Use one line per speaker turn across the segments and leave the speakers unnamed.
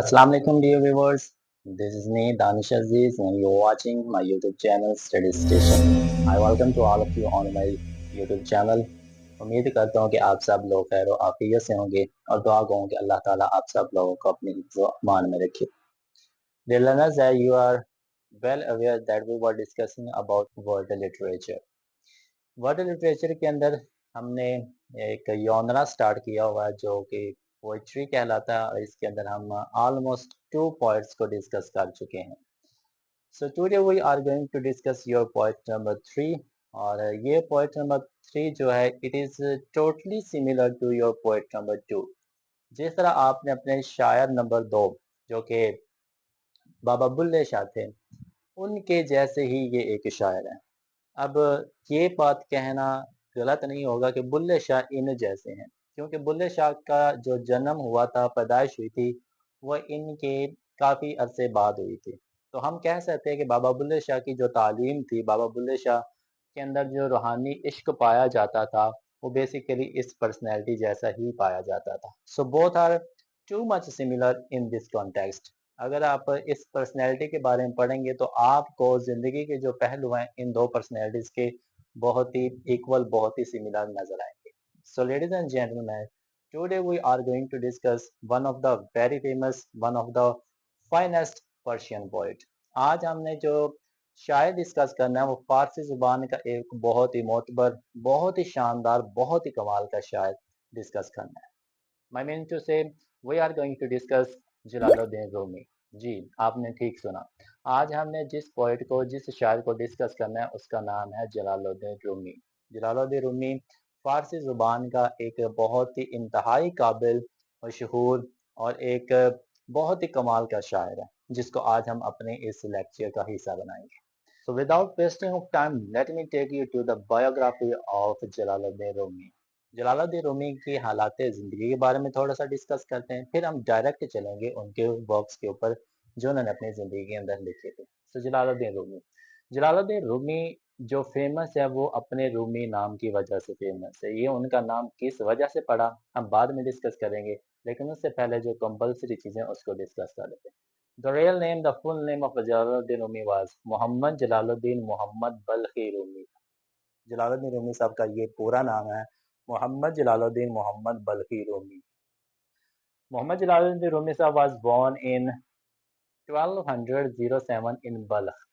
Assalamu alaikum dear viewers. This is me Danish Aziz and you're watching my YouTube channel Study Station. I welcome to all of you on my YouTube channel. उम्मीद करता हूँ कि आप सब लोग खैर आफियत से होंगे और दुआ करूँ कि अल्लाह ताला आप सब लोगों को अपनी हिफ्ज़ व अमान में रखे. Dear learners, you are well aware that we were discussing about world literature. Word literature के अंदर हमने एक यौनरा स्टार्ट किया हुआ है जो कि पोइट्री कहलाता है और इसके अंदर हम ऑलमोस्ट 2 poets को डिस्कस कर चुके हैं. So today we are going to discuss your point number 3 और ये पॉइंट नंबर 3 जो है it is totally similar to your point number 2. जिस तरह आपने अपने शायर नंबर 2 जो कि बाबा बुल्ले शाह थे उनके जैसे ही ये एक शायर है. अब ये बात कहना गलत नहीं होगा कि बुल्ले शाह इन जैसे हैं क्योंकि बुल्ले शाह का जो जन्म हुआ था पैदाइश हुई थी वह इनके काफ़ी अरसे बाद हुई थी. तो हम कह सकते हैं कि बाबा बुल्ले शाह की जो तालीम थी बाबा बुल्ले शाह के अंदर जो रूहानी इश्क पाया जाता था वो बेसिकली इस पर्सनैलिटी जैसा ही पाया जाता था. So both are too much similar in this context. अगर आप इस पर्सनैलिटी के बारे में पढ़ेंगे तो आपको ज़िंदगी के जो पहलू हैं इन दो पर्सनैलिटीज़ के बहुत ही इक्वल बहुत ही सिमिलर नज़र आएंगे. So ladies and gentleman, today we are going to discuss one of the very famous one of the finest Persian poet. आज हमने जो शायर डिस्कस करना है वो फारसी ज़ुबान का एक बहुत ही मोतबर बहुत ही शानदार बहुत ही कमाल का शायर डिस्कस करना है. My mean to say we are going to discuss Jalaluddin Rumi. जी, आपने ठीक सुना. आज हमने जिस पोइट को जिस शायर को डिस्कस करना है उसका नाम है जलालुद्दीन रूमी. जलालुद्दीन रूमी फारसी ज़ुबान का एक बहुत ही इंतहाई काबिल मशहूर और एक बहुत ही कमाल का शायर है जिसको आज हम अपने इस लेक्चर का हिस्सा बनाएंगे. So without wasting of time, let me take you to the biography of Jalaluddin Rumi. Jalaluddin Rumi की हालात ज़िंदगी के बारे में थोड़ा सा डिस्कस करते हैं फिर हम डायरेक्ट चलेंगे उनके वर्क्स के ऊपर जो उन्होंने अपनी ज़िंदगी के अंदर लिखे थे. तो जलालुद्दीन रूमी जो फेमस है वो अपने रूमी नाम की वजह से फेमस है. ये उनका नाम किस वजह से पड़ा हम बाद में डिस्कस करेंगे लेकिन उससे पहले जो कंपल्सरी चीज़ें उसको डिस्कस कर लेते हैं. The real name, the full name of Jalaluddin Rumi was Muhammad Jalaluddin Muhammad Balkhi Rumi. Jalaluddin Rumi साहब का ये पूरा नाम है मोहम्मद जलालुद्दीन मोहम्मद बल्खी रूमी. मोहम्मद जलालुद्दीन रूमी साहब was born in 1207 in Balkh.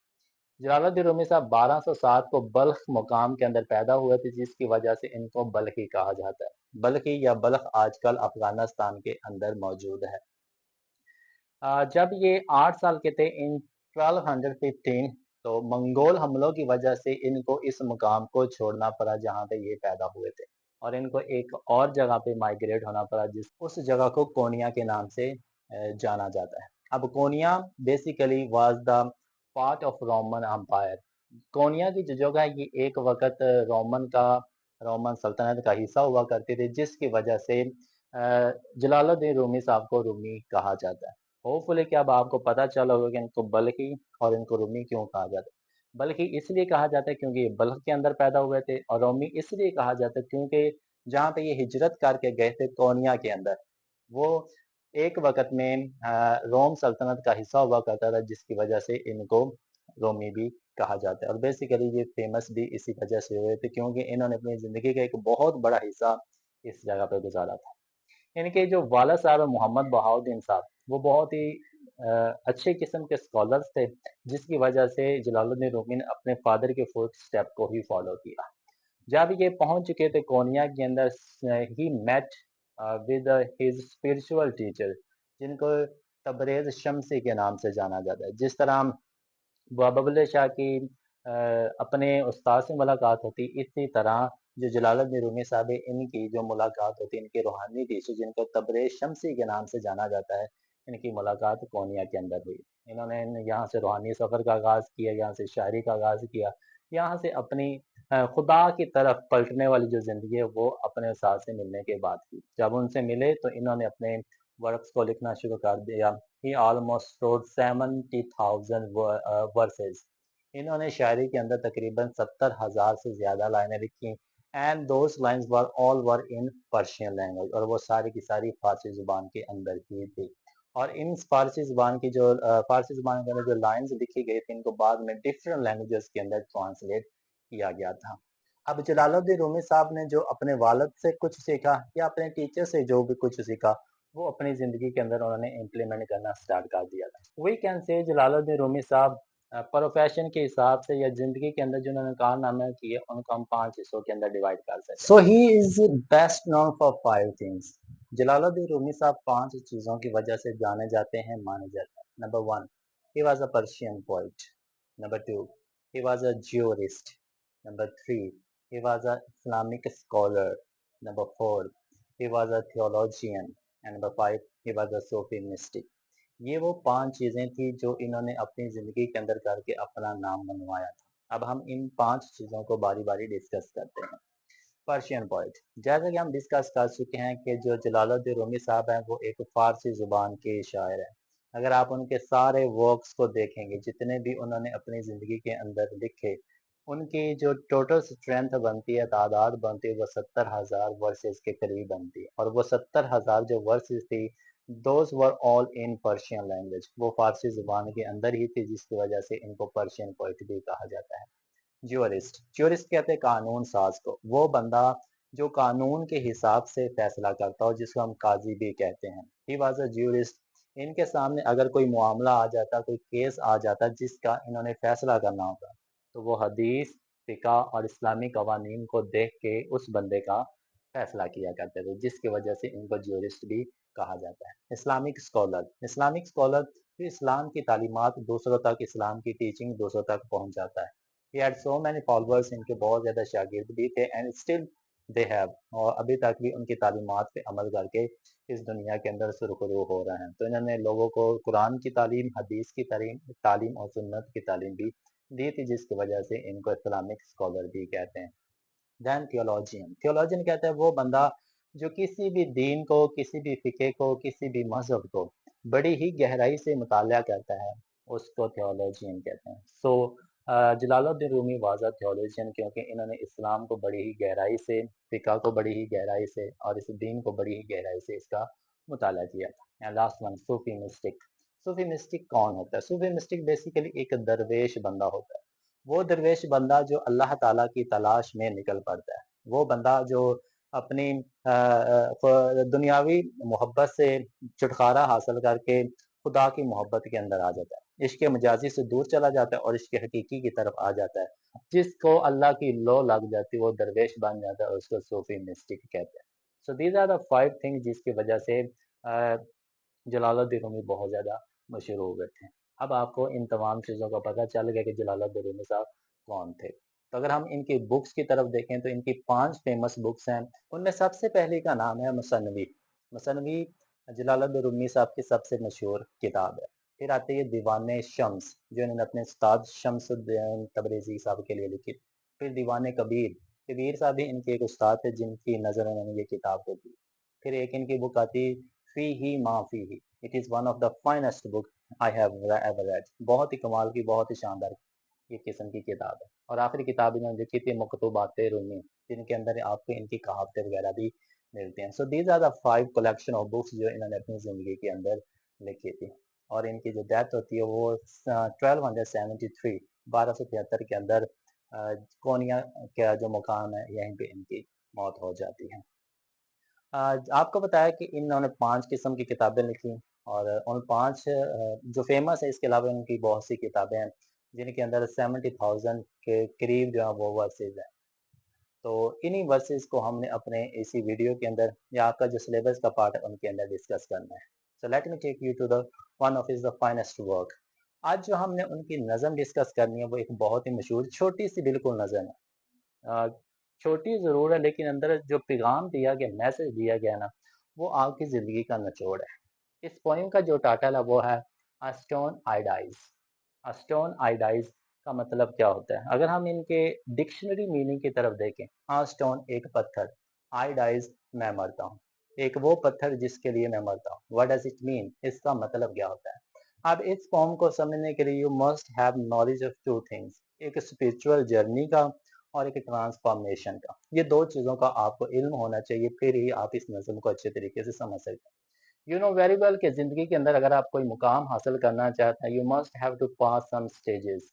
Jalaluddin Rumi साहब 1207 को बल्ख मुकाम के अंदर पैदा हुए थे जिसकी वजह से इनको बल्खी कहा जाता है. बल्खी या बल्ख आजकल अफगानिस्तान के अंदर मौजूद है. जब ये 8 साल के थे इन 1215 तो मंगोल हमलों की वजह से इनको इस मुकाम को छोड़ना पड़ा जहाँ पे ये पैदा हुए थे और इनको एक और जगह पे माइग्रेट होना पड़ा जिस उस जगह को कोनिया के नाम से जाना जाता है. अब Konya basically was the part of Roman Empire. Konya की जो जगह है ये एक वक्त रोमन सल्तनत का हिस्सा हुआ करती थी जिसकी वजह से जलालुद्दीन रूमी साहब को रूमी कहा जाता है. होपफुली कि अब आपको पता चला होगा कि इनको बल्खी और इनको रूमी क्यों कहा जाता है. बल्कि इसलिए कहा जाता है क्योंकि ये बल्ख के अंदर पैदा हुए थे और रोमी इसलिए कहा जाता है क्योंकि जहाँ पे ये हिजरत करके गए थे कोनिया के अंदर वो एक वक्त में रोम सल्तनत का हिस्सा हुआ करता था जिसकी वजह से इनको रोमी भी कहा जाता है. और बेसिकली ये फेमस भी इसी वजह से हुए थे क्योंकि इन्होंने अपनी ज़िंदगी का एक बहुत बड़ा हिस्सा इस जगह पे गुजारा था. इनके जो वाला साहब है मोहम्मद बहाउद्दीन साहब वो बहुत ही अच्छे किस्म के स्कॉलर्स थे जिसकी वजह से जलालुद्दीन रूमी ने अपने फादर के फुट स्टेप को ही फॉलो किया. जब ये पहुंच चुके थे कोनिया के अंदर ही met with his spiritual teacher जिनको तबरेज शमसी के नाम से जाना जाता है. जिस तरह बाबा बुल्ले शाह की अपने उस्ताद से मुलाकात होती इसी तरह जो जलालुद्दीन रूमी साहब है इनकी जो मुलाकात होती इनके रूहानी टीचर जिनको तबरेज शमसी के नाम से जाना जाता है इनकी मुलाकात कोनिया के अंदर हुई. इन्होंने यहाँ से रूहानी सफ़र का आगाज़ किया यहाँ से शायरी का आगाज़ किया यहाँ से अपनी खुदा की तरफ पलटने वाली जो ज़िंदगी है वो अपने उस्ताद से मिलने के बाद की. जब उनसे मिले तो इन्होंने अपने वर्क्स को लिखना शुरू कर दिया. ही ऑलमोस्ट रोड 70,000 वर्सेस. इन्होंने शायरी के अंदर तकरीबन 70,000 से ज़्यादा लाइनें लिखी and those lines were all were in Persian language और वो सारी की सारी फारसी ज़ुबान के अंदर ही थी. اور ان فارسی زبان کی جو فارسی زبان کے اندر جو لائنز لکھی گئی تھی ان کو بعد میں ڈفرینٹ لینگویجز کے اندر ٹرانسلیٹ کیا گیا تھا. اب جلال الدین رومی صاحب نے جو اپنے والد سے کچھ سیکھا یا اپنے ٹیچر سے جو بھی کچھ سیکھا وہ اپنی زندگی کے اندر انہوں نے امپلیمنٹ کرنا سٹارٹ کر دیا تھا. We can say Jalal Uddin Rumi صاحب پروفیشن کے حساب سے یا زندگی کے اندر جو انہوں نے کارنامے کیے ان کو ہم 5 حصوں کے اندر ڈیوائڈ کر سکتے ہیں. So he is best known for 5 things. Jalaluddin Rumi صاحب 5 چیزوں کی وجہ سے جانے جاتے ہیں, مانے جاتے ہیں. Number 1, he was a Persian poet. Number 2, he was a jurist. Number 3, he was an Islamic scholar. Number 4, he was a theologian. And number 5, he was a Sufi mystic. یہ وہ 5 چیزیں تھیں جو انہوں نے اپنی زندگی کے اندر کر کے اپنا نام بنوایا تھا. اب ہم ان 5 چیزوں کو باری باری ڈسکس کرتے ہیں. پرشین پوئٹ, جیسا کہ ہم ڈسکس کر چکے ہیں کہ جو جلال الدین رومی صاحب ہیں وہ ایک فارسی زبان کے شاعر ہیں. اگر آپ ان کے سارے ورکس کو دیکھیں گے جتنے بھی انہوں نے اپنی زندگی کے اندر لکھے, ان کی جو ٹوٹل اسٹرینتھ بنتی ہے, تعداد بنتی ہے, وہ 70,000 ورسز کے قریب بنتی ہے. اور وہ 70,000 جو ورسز تھی those were all in Persian language, وہ فارسی زبان کے اندر ہی تھی, جس کی وجہ سے ان کو پرشین پوئٹ بھی کہا جاتا ہے. جیورسٹ, جیورسٹ کہتے ہیں قانون ساز کو, وہ بندہ جو قانون کے حساب سے فیصلہ کرتا ہو, جس کو ہم قاضی بھی کہتے ہیں. He was a jurist. ان کے سامنے اگر کوئی معاملہ آ جاتا, کوئی کیس آ جاتا جس کا انہوں نے فیصلہ کرنا ہوتا, تو وہ حدیث, فقہ اور اسلامی قوانین کو دیکھ کے اس بندے کا فیصلہ کیا کرتے تھے, جس کی وجہ سے ان کو جیورسٹ بھی کہا جاتا ہے. اسلامک اسکالر, اسلامک اسکالر اسلام کی تعلیمات دوسروں تک, اسلام کی ٹیچنگ دوسروں تک پہنچاتا ہے. He had so many followers, ان کے بہت زیادہ شاگرد بھی تھے, and still they have, اور ابھی تک بھی ان کی تعلیمات پہ عمل کر کے اس دنیا کے اندر سرخرو ہو رہے ہیں. تو انہوں نے لوگوں کو قرآن کی تعلیم, حدیث کی تعلیم اور سنت کی تعلیم بھی دی تھی, جس کی وجہ سے ان کو اسلامک اسکالر بھی کہتے ہیں. دین تھیولوجین, تھیولوجین کہتے ہیں وہ بندہ جو کسی بھی دین کو, کسی بھی فقہ کو, کسی بھی مذہب کو بڑی ہی گہرائی سے مطالعہ کرتا ہے, اس کو تھیولوجین کہتے ہیں. سو جلال الدین رومی واضح تھیولوجین, کیونکہ انہوں نے اسلام کو بڑی ہی گہرائی سے, فقہ کو بڑی ہی گہرائی سے اور اس دین کو بڑی ہی گہرائی سے اس کا مطالعہ کیا تھا. لاسٹ ون, صوفی مسٹک. صوفی مسٹک کون ہوتا ہے؟ صوفی مسٹک بیسیکلی ایک درویش بندہ ہوتا ہے. وہ درویش بندہ جو اللہ تعالیٰ کی تلاش میں نکل پڑتا ہے, وہ بندہ جو اپنی دنیاوی محبت سے چھٹکارا حاصل کر کے خدا کی محبت کے اندر آ جاتا ہے, عشق مجازی سے دور چلا جاتا ہے اور عشق حقیقی کی طرف آ جاتا ہے. جس کو اللہ کی لو لگ جاتی ہے وہ درویش بن جاتا ہے, اور اس کو صوفی مسٹک کہتے ہیں. So these are the 5 thing جس کی وجہ سے جلال الدین رومی بہت زیادہ مشہور ہو گئے تھے. اب آپ کو ان تمام چیزوں کا پتہ چل گیا کہ جلال الدین رومی صاحب کون تھے. تو اگر ہم ان کی بکس کی طرف دیکھیں تو ان کی 5 فیمس بکس ہیں. ان میں سب سے پہلی کا نام ہے مثنوی. مثنوی جلال الدین رومی صاحب کی سب سے مشہور کتاب ہے. پھر آتی ہے دیوان شمس, جو انہوں نے اپنے استاد شمس الدین تبریزی صاحب کے لیے لکھی. پھر دیوان کبیر, کبیر صاحب بھی ان کے ایک استاد تھے جن کی نظر انہوں نے یہ کتاب کو دی. پھر ایک ان کی بک آتی فی ہی ما فی ہی, it is one of the finest book I have ever read. بہت ہی کمال کی, بہت ہی شاندار یہ قسم کی کتاب ہے. اور آخری کتاب انہوں نے لکھی تھی مکتوبات رومی, جن کے اندر آپ کو ان کی کہاوتیں وغیرہ بھی ملتے ہیں. So these are the 5 collection of books جو انہوں نے اپنی زندگی کے اندر لکھی تھی. اور ان کی جو ڈیتھ ہوتی ہے وہ 1273 1273 کے اندر کونیا کا جو مقام ہے یہیں پہ ان کی موت ہو جاتی ہے. آپ کو بتایا کہ انہوں نے 5 قسم کی کتابیں لکھی, اور ان 5 جو فیمس ہے, اس کے علاوہ ان کی بہت سی کتابیں ہیں جن کے اندر 70,000 کے قریب جو ہے وہ ورسز ہیں. تو انہی ورسز کو ہم نے اپنے اسی ویڈیو کے اندر, یا آپ کا جو سلیبس کا پارٹ ہے ان کے اندر ڈسکس کرنا ہے. So let me take you to the one of the finest work. آج جو ہم نے ان کی نظم ڈسکس کرنی ہے وہ ایک بہت ہی مشہور چھوٹی سی بالکل نظم ہے. چھوٹی ضرور ہے لیکن اندر جو پیغام دیا گیا, میسج دیا گیا نا, وہ آپ کی زندگی کا نچوڑ ہے. اس پوئم کا جو ٹائٹل ہے وہ ہے اسٹون آئیڈائز. اسٹون آئیڈائز کا مطلب کیا ہوتا ہے؟ اگر ہم ان کے ڈکشنری میننگ کی طرف دیکھیں, اسٹون ایک پتھر, آئیڈائز میں مرتا ہوں, ایک وہ پتھر جس کے لیے میں مرتا ہوں. What does it mean? اس کا مطلب کیا ہوتا ہے؟ اب اس فارم کو سمجھنے کے لیے you must have knowledge of 2 things, ایک اسپرچول جرنی کا اور ایک ٹرانسفارمیشن کا. یہ 2 چیزوں کا آپ کو علم ہونا چاہیے, پھر ہی آپ اس نظم کو اچھے طریقے سے سمجھ سکتے ہیں. यू नो वेरी वेल कि जिंदगी के अंदर अगर आप कोई मुकाम हासिल करना चाहते हैं, you must have to pass some stages.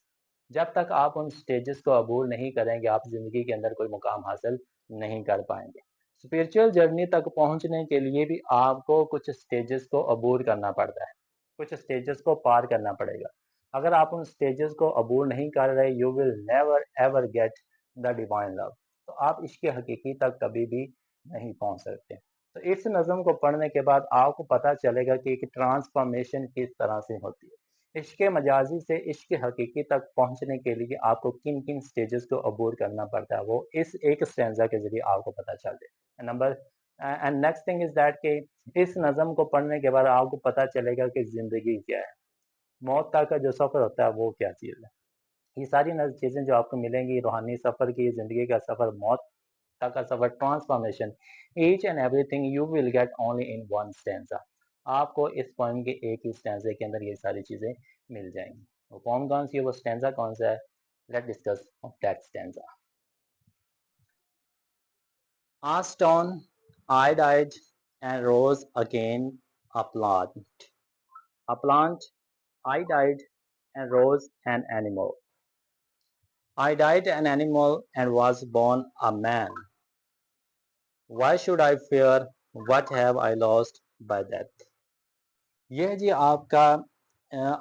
जब तक आप उन स्टेजेस को अबूर नहीं करेंगे, आप जिंदगी के अंदर कोई मुकाम हासिल नहीं कर पाएंगे। स्पिरिचुअल जर्नी तक पहुंचने के लिए भी आपको कुछ स्टेजेस को अबूर करना पड़ता है, कुछ स्टेजेस को पार करना पड़ेगा। अगर आप उन स्टेजेस को अबूर नहीं कर रहे, you will never ever get the divine love. तो आप इश्क हकीकी तक कभी भी नहीं पहुंच सकते। तो इस नज़म को पढ़ने के बाद आपको पता चलेगा कि एक ट्रांसफॉर्मेशन किस तरह से होती है। इश्क मजाजी से इश्क हकीकी तक पहुंचने के लिए आपको किन किन स्टेजेस को अबूर करना पड़ता है, वो इस एक स्टैंजा के जरिए आपको पता चल जाए। Number and next thing is that कि इस नज़म को पढ़ने के बाद आपको पता चलेगा कि ज़िंदगी क्या है, मौत तक का जो सफ़र होता है वो क्या चीज़ है। ये सारी चीज़ें जो आपको मिलेंगी, रूहानी सफ़र की, ज़िंदगी का सफ़र, मौत तक का सफ़र, transformation, each and everything you will get only in one stanza. आपको इस पोएम के एक ही स्टैंजे के अंदर ये सारी चीज़ें मिल जाएंगी। वो पोएम कौन सी है, वो स्टैंजा कौन सा है, let discuss that stanza. A stone, I died and rose again, a plant. A plant, I died and rose an animal. I died an animal and was born a man. Why should I fear? What have I lost by death? ये है जी आपका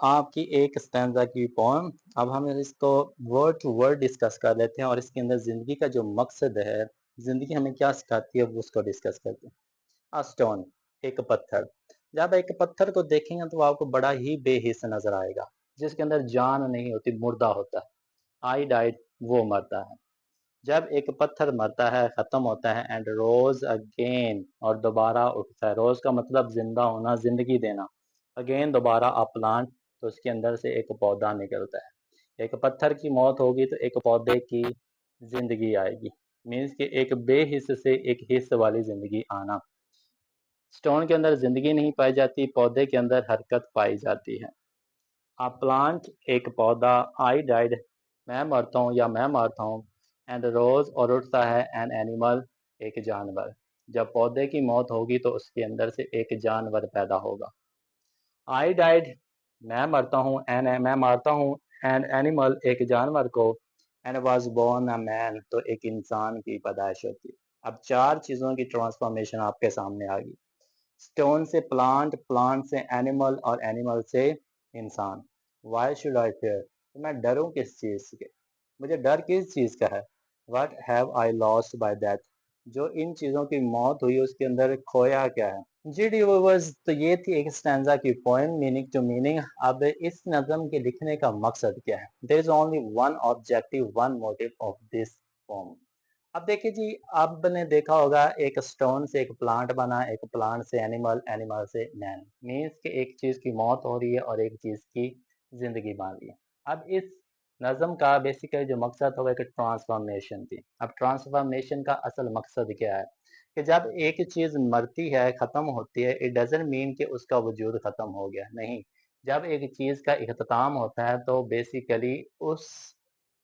आपकी एक stanza की poem. अब हम इसको word to word discuss कर लेते हैं और इसके अंदर ज़िंदगी का जो मकसद है, ज़िंदगी हमें क्या सिखाती है, वो उसको डिस्कस करते हैं। आ स्टोन, एक पत्थर। जब एक पत्थर को देखेंगे तो आपको बड़ा ही बेहिस नजर आएगा, जिसके अंदर जान नहीं होती, मुर्दा होता है। आई डाइड, वो मरता है। जब एक पत्थर मरता है, खत्म होता है, एंड रोज अगेन, और दोबारा उठता है। रोज का मतलब जिंदा होना, जिंदगी देना। अगेन, दोबारा अ प्लांट, तो उसके अंदर से एक पौधा निकलता है। एक पत्थर की मौत होगी तो एक पौधे की जिंदगी आएगी। मीन्स कि एक बेहिस से एक हिस्स वाली जिंदगी आना। स्टोन के अंदर जिंदगी नहीं पाई जाती, पौधे के अंदर हरकत पाई जाती है। आ प्लांट, एक पौधा। आई डाइड, मैं मरता हूँ या मैं मरता हूँ। एंड रोज, और उठता है। एन एनिमल, एक जानवर। जब पौधे की मौत होगी तो उसके अंदर से एक जानवर पैदा होगा। आई डाइड, मैं मरता हूँ। एन, मैं मारता हूँ। एंड एनिमल, एक जानवर को। And was born a man, तो एक इंसान की पैदाइश होती है। अब चार चीजों की ट्रांसफॉर्मेशन आपके सामने आ गई। स्टोन से प्लांट, प्लांट से एनिमल, और एनिमल से इंसान। वाई शुड आई फेयर, तो मैं डरूं किस चीज के, मुझे डर किस चीज का है। What have I lost by that, जो इन चीजों की मौत हुई उसके अंदर खोया क्या है। जी डी व्यूअर्स, तो ये थी एक स्टैंजा की पोएम, मीनिंग टू मीनिंग। अब इस नज़म के लिखने का मकसद क्या है। There is only one objective, one motive of this poem. अब देखिए जी, आपने देखा होगा एक स्टोन से एक प्लांट बना, एक प्लांट से एनिमल, एनिमल से मैन। मीन्स कि एक चीज की मौत हो रही है और एक चीज की जिंदगी बन रही है। अब इस नज़म का बेसिकली जो मकसद होगा, एक ट्रांसफॉर्मेशन थी। अब ट्रांसफॉर्मेशन का असल मकसद क्या है कि जब एक चीज मरती है, खत्म होती है, इट डजंट मीन कि उसका वजूद खत्म हो गया, नहीं। जब एक चीज का इख्तिताम होता है तो बेसिकली उस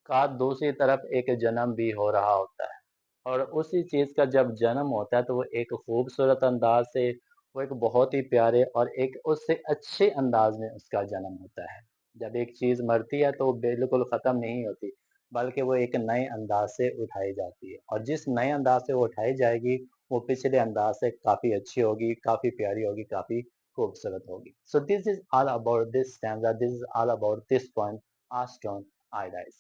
का दूसरी तरफ एक जन्म भी हो रहा होता है। और उसी चीज का जब जन्म होता है तो वो एक खूबसूरत अंदाज से, वो एक बहुत ही प्यारे और एक उससे अच्छे अंदाज में उसका जन्म होता है। जब एक चीज मरती है तो वो बिल्कुल खत्म नहीं होती, बल्कि वो एक नए अंदाज से उठाई जाती है, और जिस नए अंदाज से वो उठाई जाएगी वो पिछले अंदाज से काफी अच्छी होगी, काफी प्यारी होगी, काफी खूबसूरत होगी। So this is all about this stanza, this is all about this point, a stone I dies.